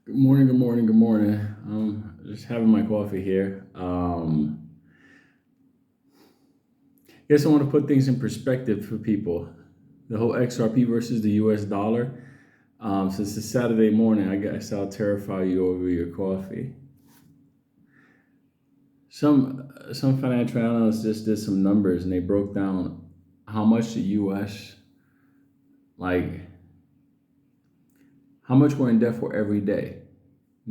Good morning, good morning, good morning. Just having my coffee here. Guess I want to put things in perspective for people. The whole XRP versus the US dollar. Since it's Saturday morning, I guess I'll terrify you over your coffee. Some financial analysts just did some numbers and they broke down how much the US, like how much we're in debt for every day.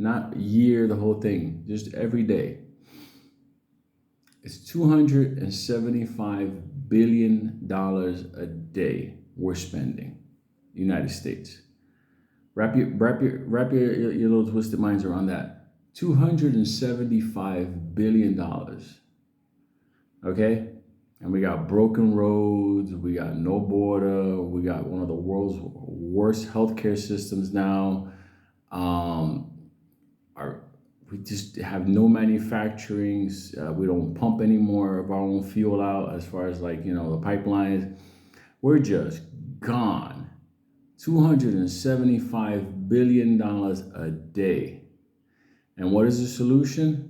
Not year, the whole thing, just every day. It's $275 billion a day we're spending, United States. Wrap your little twisted minds around that. $275 billion. Okay? And we got broken roads, we got no border, we got one of the world's worst healthcare systems now. Our We just have no manufacturing. We don't pump any more of our own fuel out as far as the pipelines. We're just gone. $275 billion a day. And what is the solution?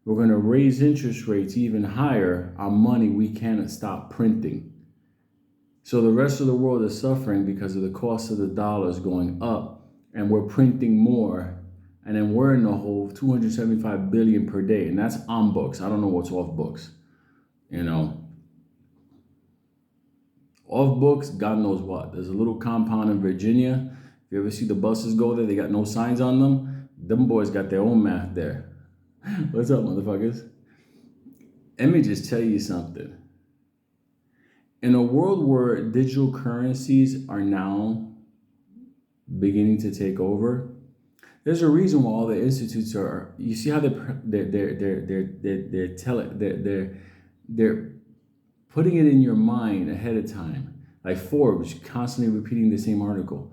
We're going to raise interest rates even higher on money we cannot stop printing. So the rest of the world is suffering because of the cost of the dollars going up, and we're printing more. And then we're in the hole 275 billion per day. And that's on books. I don't know what's off books. Off books, God knows what. There's a little compound in Virginia. If you ever see the buses go there, they got no signs on them. Them boys got their own math there. What's up, motherfuckers? Let me just tell you something. In a world where digital currencies are now beginning to take over, there's a reason why all the institutes are. You see how they're putting it in your mind ahead of time. Like Forbes constantly repeating the same article.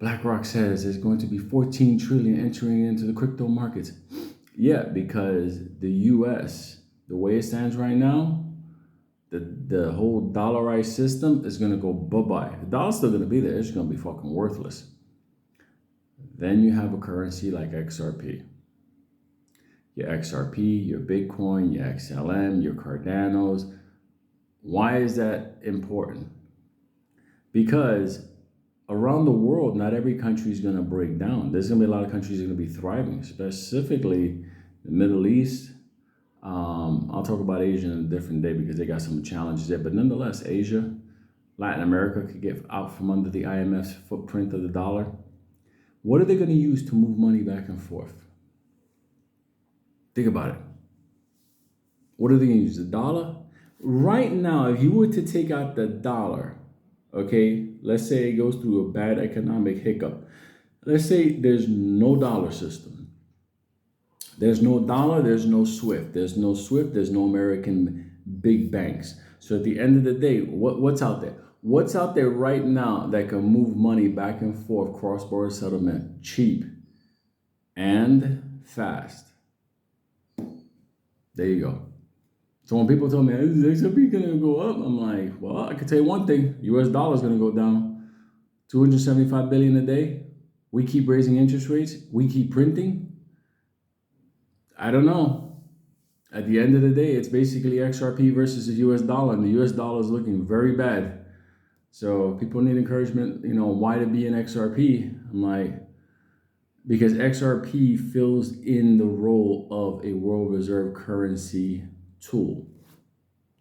BlackRock says there's going to be 14 trillion entering into the crypto markets. Yeah, because the U.S., the way it stands right now, the whole dollarized system is going to go bye-bye. The dollar's still going to be there. It's going to be fucking worthless. Then you have a currency like XRP. Your XRP, your Bitcoin, your XLM, your Cardanos. Why is that important? Because around the world, not every country is going to break down. There's going to be a lot of countries that are going to be thriving, specifically the Middle East. I'll talk about Asia in a different day because they got some challenges there. But nonetheless, Asia, Latin America could get out from under the IMF's footprint of the dollar. What are they going to use to move money back and forth? Think about it. What are they going to use? The dollar? Right now, if you were to take out the dollar, okay, let's say it goes through a bad economic hiccup. Let's say there's no dollar system. There's no dollar, there's no SWIFT. There's no SWIFT, there's no American big banks. So at the end of the day, what's out there? What's out there right now that can move money back and forth, cross-border settlement, cheap and fast? There you go. So when people tell me, is XRP going to go up? I'm like, well, I can tell you one thing. US dollar is going to go down 275 billion a day. We keep raising interest rates. We keep printing. I don't know. At the end of the day, it's basically XRP versus the US dollar, and the US dollar is looking very bad. So people need encouragement, why to be in XRP? I'm like, because XRP fills in the role of a world reserve currency tool.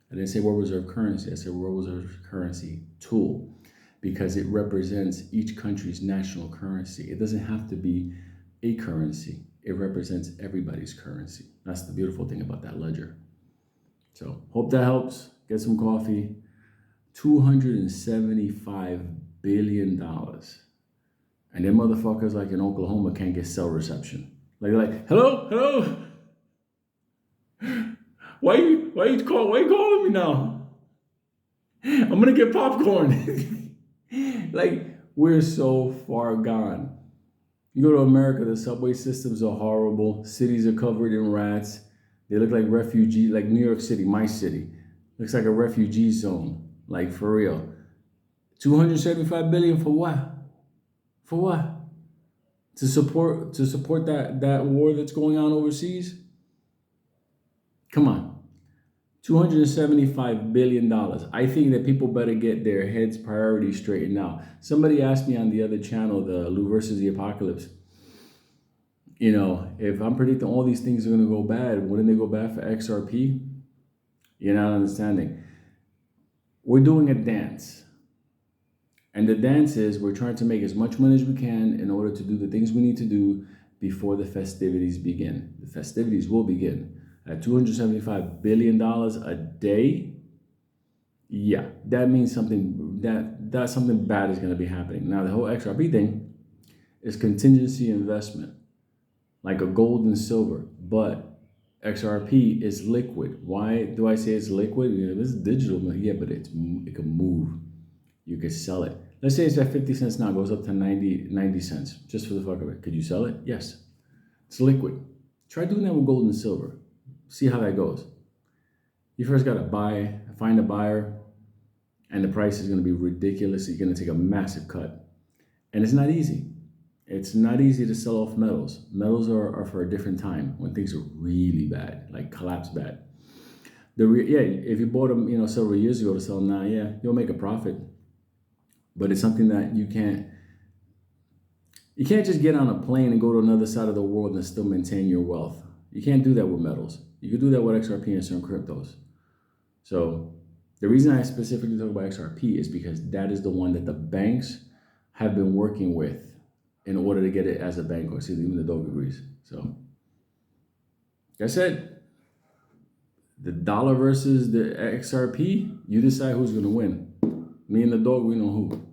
I didn't say world reserve currency, I said world reserve currency tool, because it represents each country's national currency. It doesn't have to be a currency. It represents everybody's currency. That's the beautiful thing about that ledger. So hope that helps. Get some coffee. $275 billion. And them motherfuckers like in Oklahoma can't get cell reception. Like, hello? Why you calling me now? I'm gonna get popcorn. Like, we're so far gone. You go to America, the subway systems are horrible. Cities are covered in rats. They look like refugees, like New York City, my city. Looks like a refugee zone. Like, for real. 275 billion for what? For what? to support that war that's going on overseas. Come on. $275 billion. I think that people better get their heads priorities straightened out. Somebody asked me on the other channel, the Lou versus the Apocalypse, if I'm predicting all these things are going to go bad, wouldn't they go bad for XRP? You're not understanding. We're doing a dance. And the dance is we're trying to make as much money as we can in order to do the things we need to do before the festivities begin. The festivities will begin at $275 billion a day. Yeah, that means that's something bad is going to be happening. Now, the whole XRP thing is contingency investment, like a gold and silver, but XRP is liquid. Why do I say it's liquid? This is digital, yeah, but it can move. You could sell it. Let's say it's at 50 cents now, goes up to 90 cents, just for the fuck of it. Could you sell it? Yes. It's liquid. Try doing that with gold and silver. See how that goes. You first got to find a buyer, and the price is going to be ridiculous. You're going to take a massive cut. And it's not easy. It's not easy to sell off metals. Metals are for a different time, when things are really bad, like collapse bad. If you bought them, several years ago to sell them now, yeah, you'll make a profit. But it's something that you can't just get on a plane and go to another side of the world and still maintain your wealth. You can't do that with metals. You can do that with XRP and certain cryptos. So the reason I specifically talk about XRP is because that is the one that the banks have been working with in order to get it as a bank, or see, even the dog agrees. So, like I said, the dollar versus the XRP, you decide who's going to win. Me and the dog, we know who.